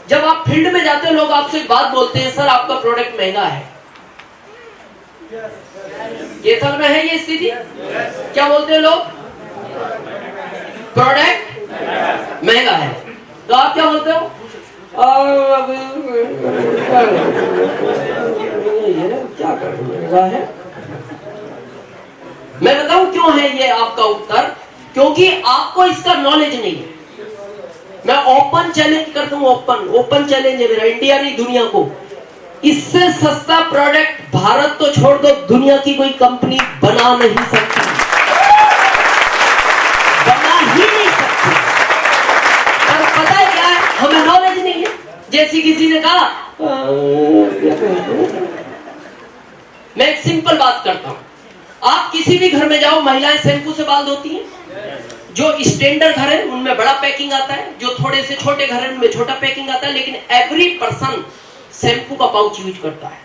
जब आप फील्ड में जाते हो लोग आपसे एक बात बोलते हैं, सर आपका प्रोडक्ट महंगा है। केथल में है ये स्थिति? क्या बोलते हैं लोग? प्रोडक्ट महंगा है। तो आप क्या बोलते हो? क्या महंगा है? मैं बताऊं क्यों है ये आपका उत्तर? क्योंकि आपको इसका नॉलेज नहीं है। मैं ओपन चैलेंज करता हूं, ओपन चैलेंज है मेरा, इंडिया नहीं दुनिया को। इससे सस्ता प्रोडक्ट भारत तो छोड़ दो, दुनिया की कोई कंपनी बना नहीं सकती, बना ही नहीं सकती। पर पता है क्या है? हमें नॉलेज नहीं है। जैसे किसी ने कहा, मैं एक सिंपल बात करता हूं, आप किसी भी घर में जाओ, महिलाएं शैम्पू से बाल धोती हैं। जो स्टैंडर्ड घर है उनमें बड़ा पैकिंग आता है, जो थोड़े से छोटे घर है उनमें छोटा पैकिंग आता है, लेकिन एवरी पर्सन शैम्पू का पाउच यूज करता है।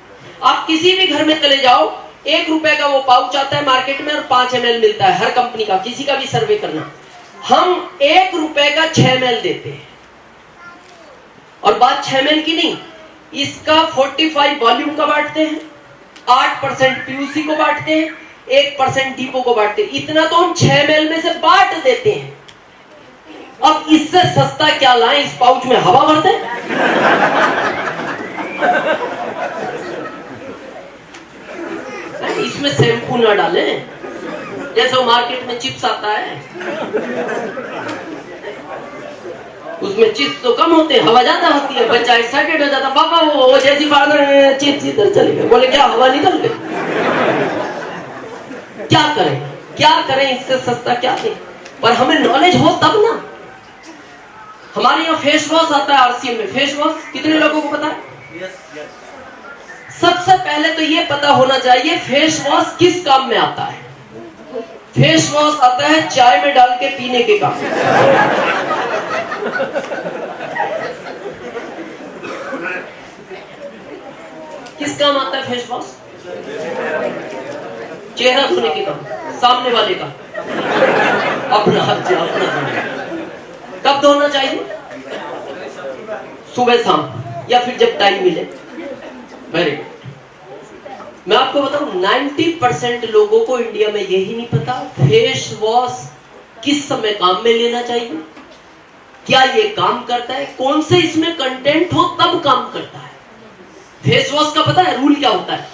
आप किसी भी घर में चले जाओ, 1 रुपए का वो पाउच आता है मार्केट में और 5 ml मिलता है हर कंपनी का। किसी का भी सर्वे करना, हम 1 रुपए का 6 ml देते हैं। और बात 6 ml की नहीं, इसका 45 वॉल्यूम का बांटते हैं, 8% पीयूसी को बांटते हैं, 1% डीपो को बांटते हैं। इतना तो हम 6 ml में से बांट देते हैं। अब इससे सस्ता क्या लाएं? इस पाउच में हवा भर दें? इसमें शैम्पू ना डालें, जैसे वो मार्केट में चिप्स आता है, उसमें चिप्स तो कम होते हैं, हवा ज्यादा होती है। बच्चा एक्साइटेड हो जाता, पापा वो जैसी फादर चिप्स इधर चले गए, बोले क्या हवा निकल गई। क्या करें, क्या करें? इससे सस्ता क्या दें? पर हमें नॉलेज हो तब ना। हमारे यहाँ फेस वॉश आता है आरसीएम में। फेस वॉश कितने लोगों को पता है? सबसे पहले तो ये पता होना चाहिए फेस वॉश किस काम में आता है। फेस वॉश आता है चाय में डाल के पीने के काम। किस काम आता है फेस वॉश? चेहरा धोने के काम, सामने वाले का, अपना हाथ अपना। कब धोना चाहिए? सुबह शाम, या फिर जब टाइम मिले। Very good. मैं आपको बताऊं, 90% लोगों को इंडिया में यही नहीं पता फेस वॉश किस समय काम में लेना चाहिए, क्या ये काम करता है, कौन से इसमें कंटेंट हो तब काम करता है। फेस वॉश का पता है रूल क्या होता है?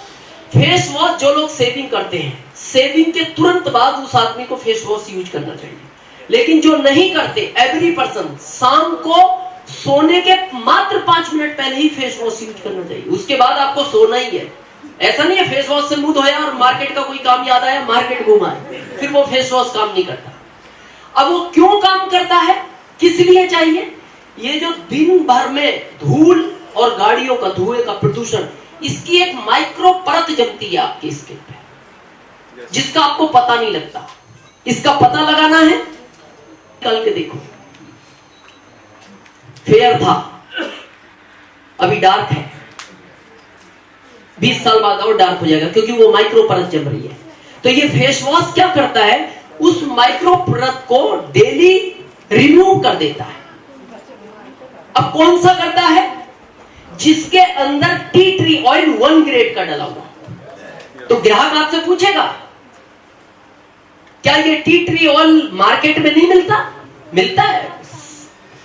फेस वॉश जो लोग शेविंग करते हैं, शेविंग के तुरंत बाद उस आदमी को फेस वॉश यूज करना चाहिए। लेकिन जो नहीं करते, एवरी पर्सन शाम को सोने के मात्र 5 मिनट पहले ही फेस वॉश यूज करना चाहिए। उसके बाद आपको सोना ही है। ऐसा नहीं है फेस वॉश से मुंह धोया और मार्केट का कोई काम याद आया, मार्केट घुमाए, फिर वो फेस वॉश काम नहीं करता। अब वो क्यों काम करता है, किस लिए चाहिए? ये जो दिन भर में धूल और गाड़ियों का धुएं का प्रदूषण, इसकी एक माइक्रो परत जमती है आपकी स्किन पे, जिसका आपको पता नहीं लगता। इसका पता लगाना है, कल के देखो, फेयर था, अभी डार्क है, 20 साल बाद और डार्क हो जाएगा, क्योंकि वो माइक्रो परत जम रही है। तो ये फेस वॉश क्या करता है? उस माइक्रो परत को डेली रिमूव कर देता है। अब कौन सा करता है? जिसके अंदर टी ट्री ऑयल 1 ग्रेड का डला हुआ। तो ग्राहक आपसे पूछेगा, क्या ये टी ट्री ऑयल मार्केट में नहीं मिलता? मिलता है,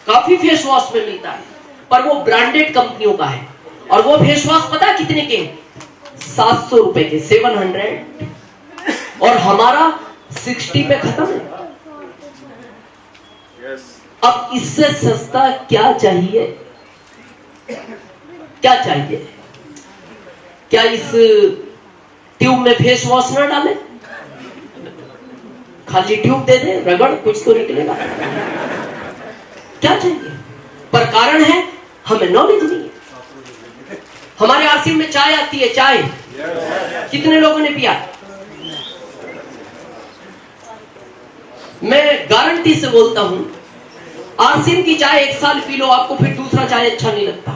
काफी फेस वॉश में मिलता है, पर वो ब्रांडेड कंपनियों का है। और वो फेस वॉश पता कितने के? 700 रुपए के, 700। और हमारा 60 पे खत्म है। अब इससे सस्ता क्या चाहिए? क्या चाहिए? क्या इस ट्यूब में फेस वॉश ना डाले, खाली ट्यूब दे दे, रगड़, कुछ तो निकलेगा। क्या चाहिए? पर कारण है हमें नॉलेज नहीं है। हमारे आरसीएम में चाय आती है, चाय कितने लोगों ने पिया? मैं गारंटी से बोलता हूं, आरसीएम की चाय 1 साल पी लो, आपको फिर दूसरा चाय अच्छा नहीं लगता।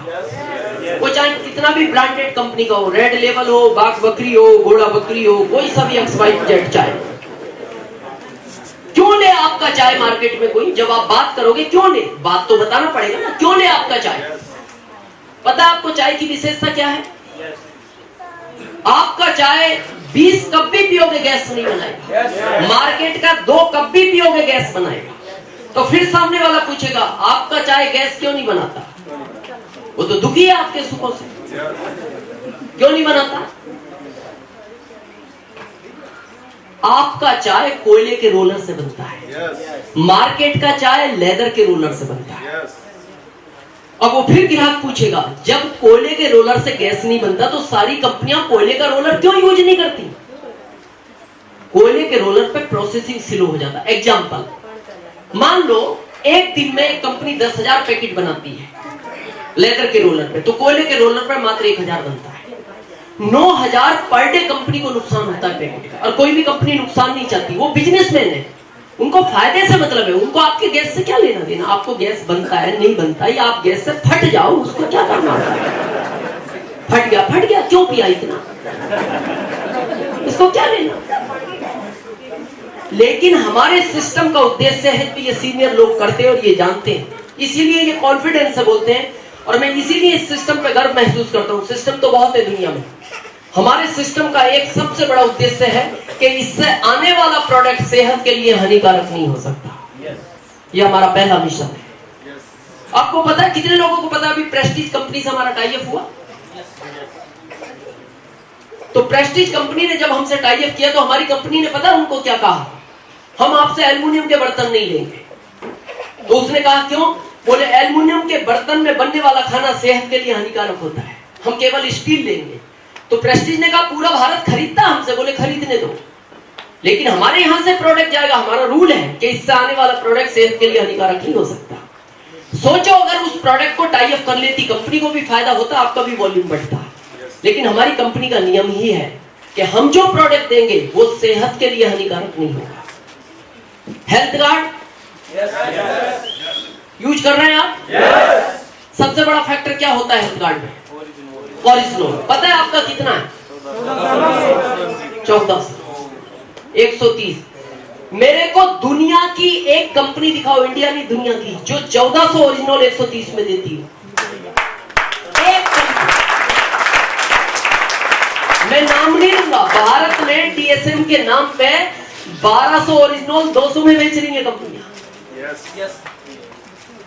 वो चाहे कितना भी ब्रांडेड कंपनी का हो, रेड लेवल हो, बाग बकरी हो, घोड़ा बकरी हो, कोई सा भी XYZ चाय। क्यों ले आपका चाय मार्केट में कोई? जब आप बात करोगे क्यों ले, बात तो बताना पड़ेगा ना, क्यों ले आपका चाय? पता आपको चाय की विशेषता क्या है? आपका चाय 20 कप भी पियोगे गैस नहीं बनाएगा, मार्केट का 2 कप भी पियोगे गैस बनाएगा। तो फिर सामने वाला पूछेगा आपका चाय गैस क्यों नहीं बनाता? वो तो दुखी है आपके सुखों से, क्यों नहीं बनाता? आपका चाय कोयले के रोलर से बनता है, मार्केट का चाय लेदर के रोलर से बनता है। अब वो फिर ग्राहक पूछेगा जब कोयले के रोलर से गैस नहीं बनता तो सारी कंपनियां कोयले का रोलर क्यों यूज नहीं करती? कोयले के रोलर पे प्रोसेसिंग स्लो हो जाता है। एग्जांपल, मान लो एक दिन में एक कंपनी 10,000 पैकेट बनाती है लेदर के रोलर पे, तो कोयले के रोलर पे मात्र 1,000 बनता है। 9,000 पर डे कंपनी को नुकसान होता है पैकेट का। और कोई भी कंपनी नुकसान नहीं चाहती, वो बिजनेसमैन है, उनको फायदे से मतलब है, उनको आपके गैस से क्या लेना देना। आपको गैस बनता है नहीं बनता है, या आप गैस से फट जाओ, उसको क्या करना होता है? फट गया क्यों पिया इतना, इसको क्या लेना। लेकिन हमारे सिस्टम का उद्देश्य है कि ये सीनियर लोग करते हैं और ये जानते हैं, इसीलिए ये कॉन्फिडेंस से बोलते हैं। और मैं इसीलिए इस सिस्टम पे गर्व महसूस करता हूँ। सिस्टम तो बहुत है दुनिया में, हमारे सिस्टम का एक सबसे बड़ा उद्देश्य है कि इससे आने वाला प्रोडक्ट सेहत के लिए हानिकारक नहीं हो सकता। यह हमारा पहला मिशन है। आपको पता है, कितने लोगों को पता है अभी प्रेस्टीज कंपनी से हमारा टाई अप हुआ? तो प्रेस्टीज कंपनी ने जब हमसे टाई अप किया तो हमारी कंपनी ने पता उनको क्या कहा? हम आपसे एल्युमिनियम के बर्तन नहीं लेंगे। तो उसने कहा क्यों? बोले एल्युमिनियम के बर्तन में बनने वाला खाना सेहत के लिए हानिकारक होता है, हम केवल स्टील लेंगे। तो प्रेस्टीज ने कहा पूरा भारत खरीदता हमसे, बोले खरीदने दो, लेकिन हमारे यहां से प्रोडक्ट जाएगा, हमारा रूल है कि इससे आने वाला प्रोडक्ट सेहत के लिए हानिकारक नहीं हो सकता। सोचो अगर उस प्रोडक्ट को टाई अप कर लेती, कंपनी को भी फायदा होता, आपका भी वॉल्यूम बढ़ता। लेकिन हमारी कंपनी का नियम ही है कि हम जो प्रोडक्ट देंगे वो सेहत के लिए हानिकारक नहीं होगा। हेल्थ गार्ड यूज कर रहे हैं आप? सबसे बड़ा फैक्टर क्या होता है हेल्थ गार्ड में? कोलेस्ट्रॉल। पता है आपका कितना है? 1400, 130। मेरे को दुनिया की एक कंपनी दिखाओ, इंडिया नहीं दुनिया की, जो 1400 ओरिजिनल 130 में देती है। एक कंपनी, मैं नाम नहीं लूंगा, भारत में डीएसएम के नाम पे 1200 ओरिजिनल 200 में बेच रही है कंपनियां।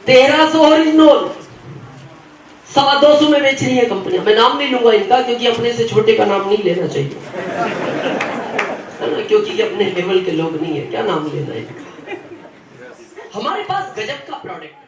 1300 ओरिजिनल 225 में बेच रही है कंपनियां। मैं नाम नहीं लूंगा इनका, क्योंकि अपने से छोटे का नाम नहीं लेना चाहिए, है ना, क्योंकि ये अपने लेवल के लोग नहीं है, क्या नाम लेना है इनका। हमारे पास गजब का प्रोडक्ट